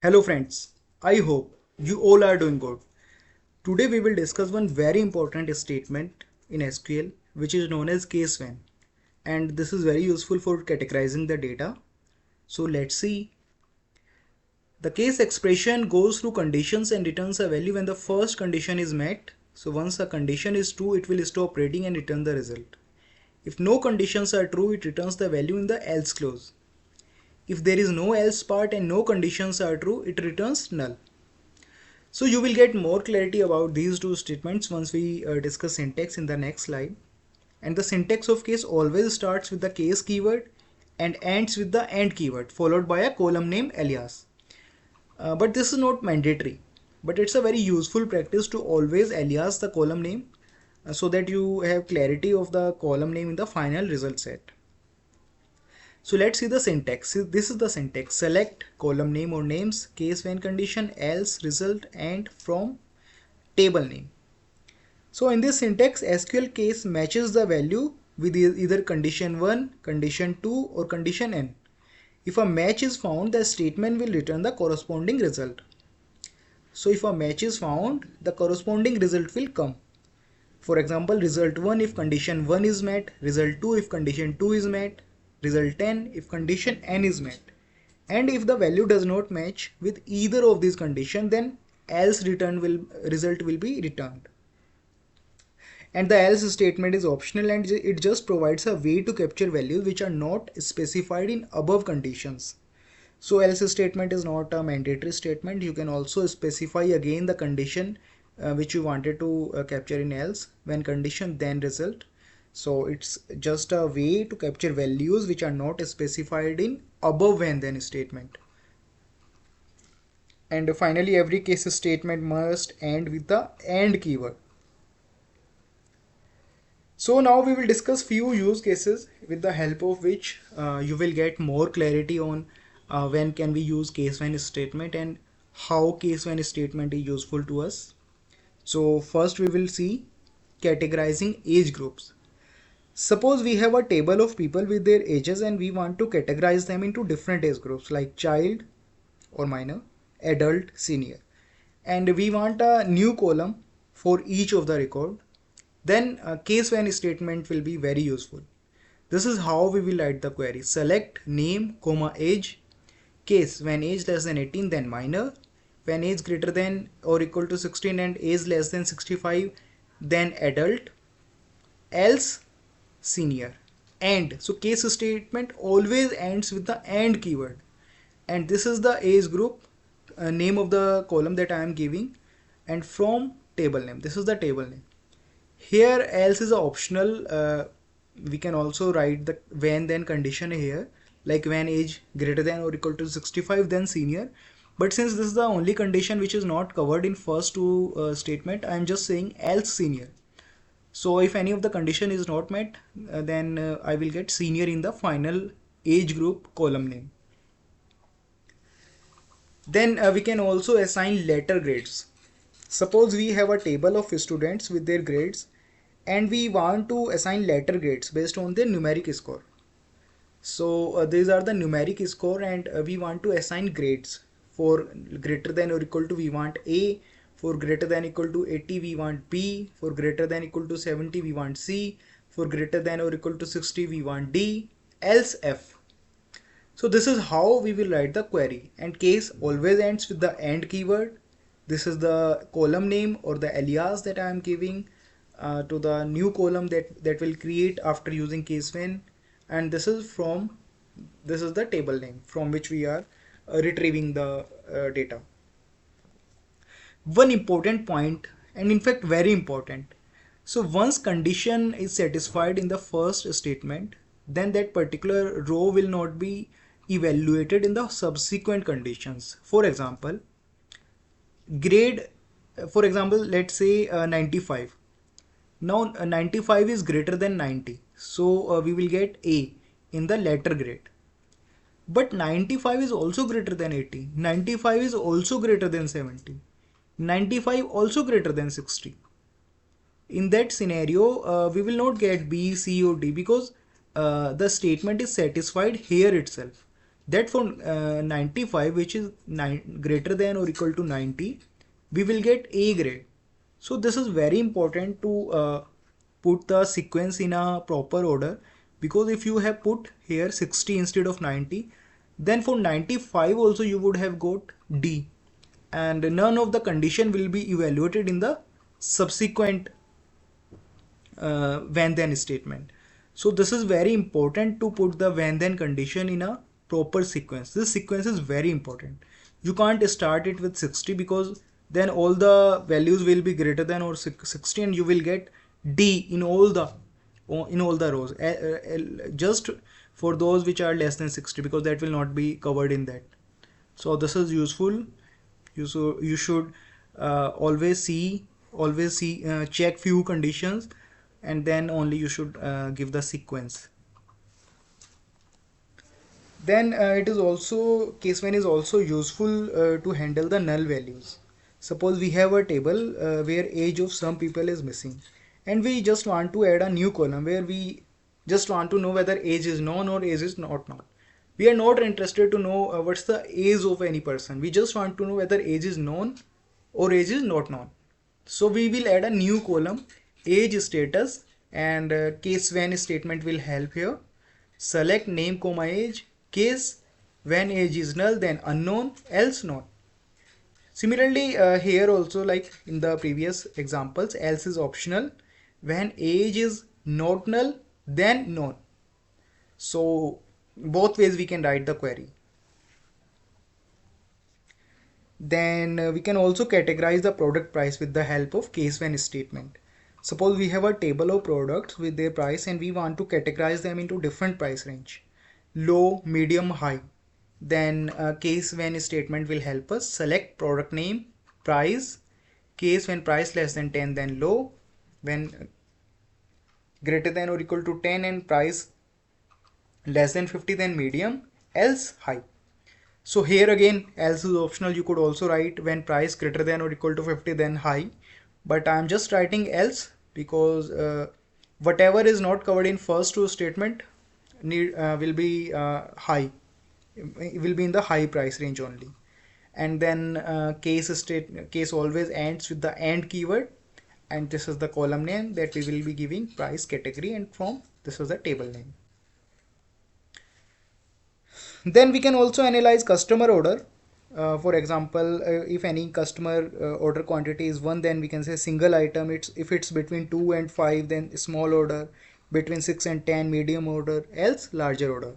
Hello friends, I hope you all are doing good. Today we will discuss one very important statement in SQL which is known as case when, and this is very useful for categorizing the data. So let's see. The case expression goes through conditions and returns a value when the first condition is met. So once a condition is true, it will stop operating and return the result. If no conditions are true, it returns the value in the else clause. If there is no else part and no conditions are true, it returns null. So you will get more clarity about these two statements once we discuss syntax in the next slide. And the syntax of case always starts with the case keyword and ends with the end keyword followed by a column name alias. But this is not mandatory, but it's a very useful practice to always alias the column name so that you have clarity of the column name in the final result set. So let's see the syntax. This is the syntax: select column name or names, case when condition, else, result, and from table name. So in this syntax, SQL case matches the value with either condition 1, condition 2 or condition n. If a match is found, the statement will return the corresponding result. So if a match is found, the corresponding result will come. For example, result 1 if condition 1 is met, result 2 if condition 2 is met, result 10 if condition n is met. And if the value does not match with either of these conditions, then else result will be returned. And the else statement is optional and it just provides a way to capture values which are not specified in above conditions. So else statement is not a mandatory statement. You can also specify again the condition which you wanted to capture in else, when condition then result. So it's just a way to capture values which are not specified in above when then statement. And finally, every case statement must end with the end keyword. So now we will discuss few use cases with the help of which you will get more clarity on when can we use case when statement and how case when statement is useful to us. So first we will see categorizing age groups. Suppose we have a table of people with their ages and we want to categorize them into different age groups like child or minor, adult, senior. And we want a new column for each of the record. Then a case when statement will be very useful. This is how we will write the query: select name, comma age, case when age less than 18 then minor, when age greater than or equal to 16 and age less than 65 then adult, else senior. And so case statement always ends with the and keyword, and this is the age group name of the column that I am giving, and from table name, this is the table name. Here else is optional. We can also write the when then condition here, like when age greater than or equal to 65 then senior. But since this is the only condition which is not covered in first two statement, I am just saying else senior. So if any of the condition is not met, then I will get senior in the final age group column name. Then we can also assign letter grades. Suppose we have a table of students with their grades and we want to assign letter grades based on their numeric score. So these are the numeric score and we want to assign grades. For greater than or equal to we want A, for greater than equal to 80 we want B, for greater than equal to 70 we want C, for greater than or equal to 60 we want D, else F. So this is how we will write the query, and case always ends with the end keyword. This is the column name or the alias that I am giving to the new column that will create after using case when, and this is the table name from which we are retrieving the data. One important point, and in fact very important, so once condition is satisfied in the first statement, then that particular row will not be evaluated in the subsequent conditions. For example, grade, for example, let's say 95. Now 95 is greater than 90, so we will get A in the letter grade. But 95 is also greater than 80, 95 is also greater than 70, 95 also greater than 60. In that scenario, we will not get B, C or D because the statement is satisfied here itself. That for 95, which is greater than or equal to 90, we will get A grade. So this is very important to put the sequence in a proper order, because if you have put here 60 instead of 90, then for 95 also you would have got D, and none of the condition will be evaluated in the subsequent when then statement. So this is very important to put the when then condition in a proper sequence. This sequence is very important. You can't start it with 60, because then all the values will be greater than or 60, and you will get D in all the rows, just for those which are less than 60, because that will not be covered in that. So this is useful. You should always see check few conditions, and then only you should give the sequence. Then it is also, case when is also useful to handle the null values. Suppose we have a table where age of some people is missing, and we just want to add a new column where we just want to know whether age is known or age is not known. We are not interested to know what's the age of any person. We just want to know whether age is known or age is not known. So we will add a new column, age status, and case when statement will help here. Select name comma age, case when age is null, then unknown, else known. Similarly, here also, like in the previous examples, else is optional. When age is not null, then known. So both ways we can write the query. Then we can also categorize the product price with the help of case when statement. Suppose we have a table of products with their price, and we want to categorize them into different price range: low, medium, high. Then case when statement will help us. Select product name, price, case when price less than 10, then low, when greater than or equal to 10 and price less than 50, then medium, else high. So here again, else is optional. You could also write when price greater than or equal to 50, then high, but I'm just writing else because whatever is not covered in first two statement will be high. It will be in the high price range only. And then case always ends with the AND keyword, and this is the column name that we will be giving price category, and from this is the table name. Then we can also analyze customer order. For example, if any customer order quantity is 1, then we can say single item. If it's between 2 and 5, then small order. Between 6 and 10, medium order, else larger order.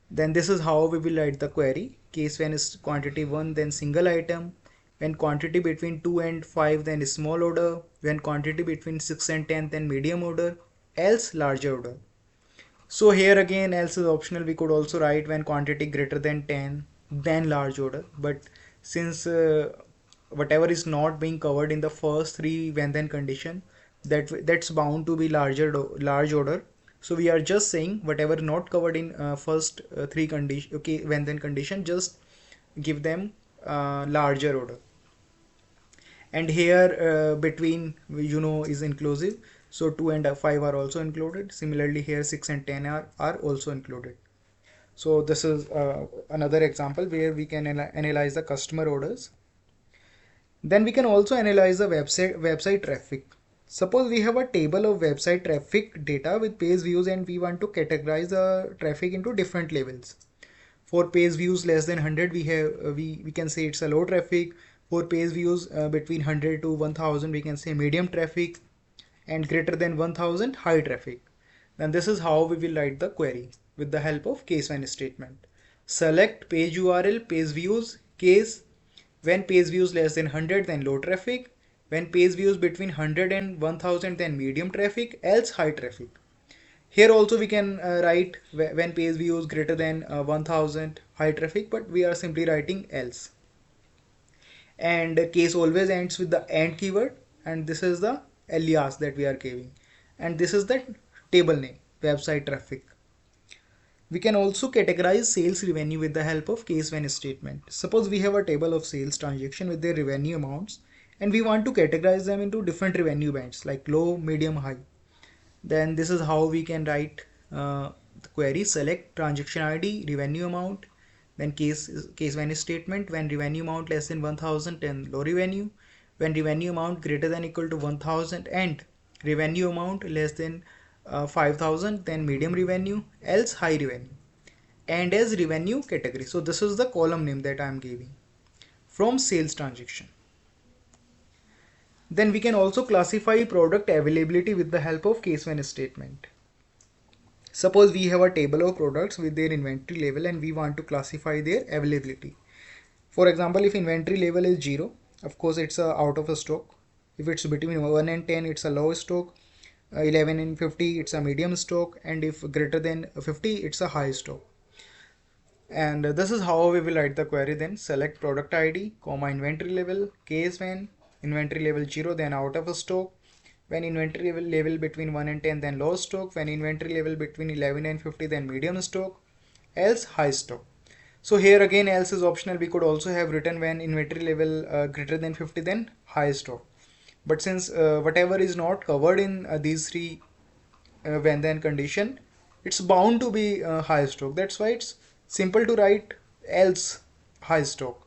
Then this is how we will write the query. Case when is quantity 1, then single item. When quantity between 2 and 5, then small order. When quantity between 6 and 10, then medium order, else larger order. So here again, else is optional. We could also write when quantity greater than 10, then large order. But since whatever is not being covered in the first three when then condition, that's bound to be large order. So we are just saying whatever not covered in first three condition, okay, when then condition, just give them larger order. And here between, is inclusive, so 2 and 5 are also included. Similarly here 6 and 10 are also included. So this is another example where we can analyze the customer orders. Then we can also analyze the website traffic. Suppose we have a table of website traffic data with page views, and we want to categorize the traffic into different levels. For page views less than 100, we can say it's a low traffic. For page views between 100 to 1000, we can say medium traffic, and greater than 1000, high traffic. Then this is how we will write the query with the help of case when statement. Select page URL, page views, case when page views less than 100, then low traffic. When page views between 100 and 1000, then medium traffic, else high traffic. Here also we can write when page views greater than 1000, high traffic, but we are simply writing else. And case always ends with the AND keyword, and this is the alias that we are giving, and this is the table name, website traffic. We can also categorize sales revenue with the help of case when statement. Suppose we have a table of sales transaction with their revenue amounts, and we want to categorize them into different revenue bands like low, medium, high. Then this is how we can write the query. Select transaction ID, revenue amount, Then case when statement, when revenue amount less than 1000, then low revenue. When revenue amount greater than equal to 1000 and revenue amount less than 5000, then medium revenue, else high revenue. And as revenue category. So this is the column name that I am giving from sales transaction. Then we can also classify product availability with the help of case when statement. Suppose we have a table of products with their inventory level and we want to classify their availability. For example, if inventory level is 0, of course it's out of a stock. If it's between 1 and 10, it's a low stock. 11 and 50, it's a medium stock. And if greater than 50, it's a high stock. And this is how we will write the query then. Select product ID, comma inventory level, case when inventory level 0, then out of a stock. When inventory level between 1 and 10, then low stock. When inventory level between 11 and 50, then medium stock, else high stock. So here again else is optional. We could also have written when inventory level greater than 50, then high stock. But since whatever is not covered in these three when then condition, it's bound to be high stock. That's why it's simple to write else high stock.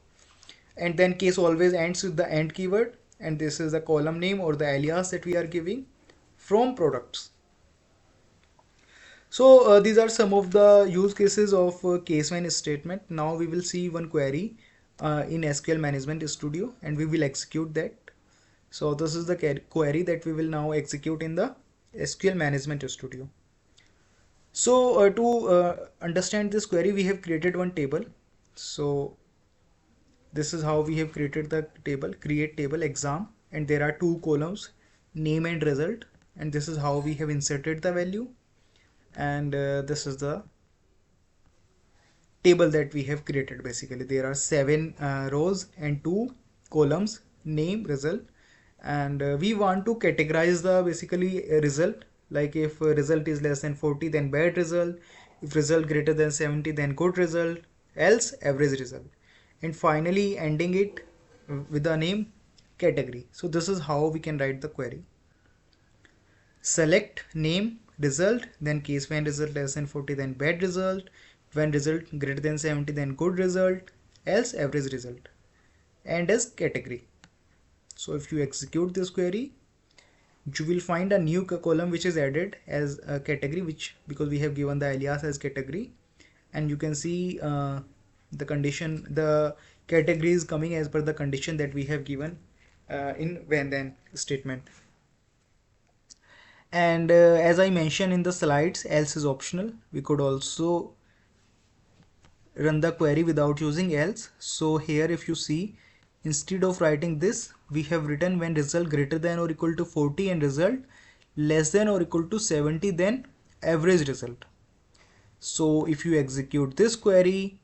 And then case always ends with the end keyword, and this is the column name or the alias that we are giving from products. So these are some of the use cases of case when statement. Now we will see one query in SQL Management Studio and we will execute that. So this is the query that we will now execute in the SQL Management Studio. So to understand this query, we have created one table. So this is how we have created the table, create table exam, and there are two columns, name and result, and this is how we have inserted the value. And this is the table that we have created. Basically there are 7 rows and 2 columns, name, result, and we want to categorize the basically result. Like if result is less than 40, then bad result. If result greater than 70, then good result, else average result, and finally ending it with the name category. So this is how we can write the query. Select name, result, then case when result less than 40, then bad result. When result greater than 70, then good result, else average result, and as category. So if you execute this query, you will find a new column which is added as a category, which because we have given the alias as category, and you can see the condition, the category is coming as per the condition that we have given in when then statement. And as I mentioned in the slides, else is optional. We could also run the query without using else. So here if you see, instead of writing this, we have written when result greater than or equal to 40 and result less than or equal to 70, then average result. So if you execute this query,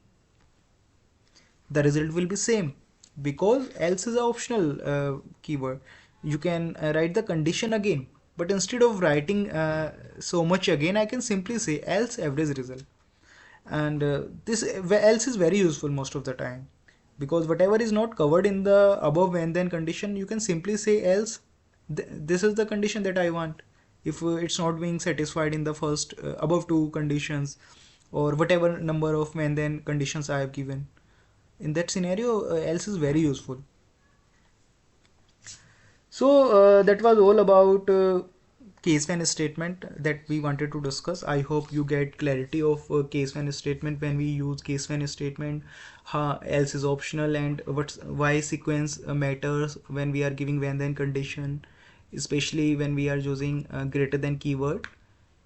the result will be same, because else is an optional keyword. You can write the condition again, but instead of writing so much again, I can simply say else average result. And this else is very useful most of the time, because whatever is not covered in the above when then condition, you can simply say else this is the condition that I want. If it's not being satisfied in the first above two conditions, or whatever number of when then conditions I have given, in that scenario else is very useful. So that was all about case when statement that we wanted to discuss. I hope you get clarity of case when statement, when we use case when statement, else is optional, and why sequence matters when we are giving when then condition, especially when we are using greater than keyword,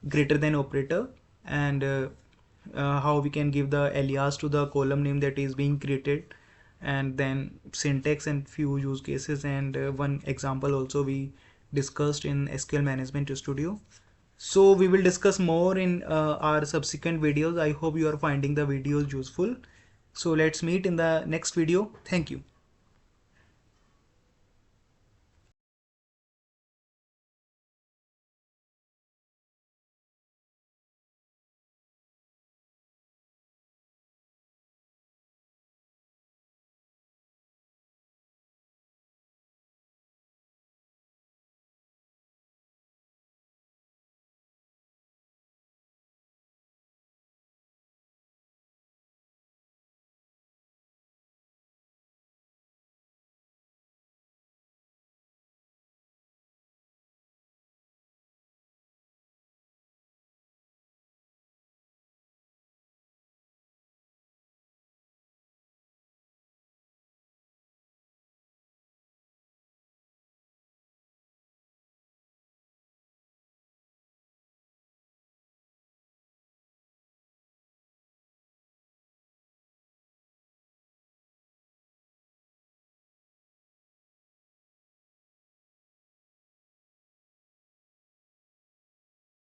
greater than operator, and how we can give the alias to the column name that is being created, and then syntax and few use cases, and one example also we discussed in SQL Management Studio. So we will discuss more in our subsequent videos. I hope you are finding the videos useful. So let's meet in the next video. Thank you.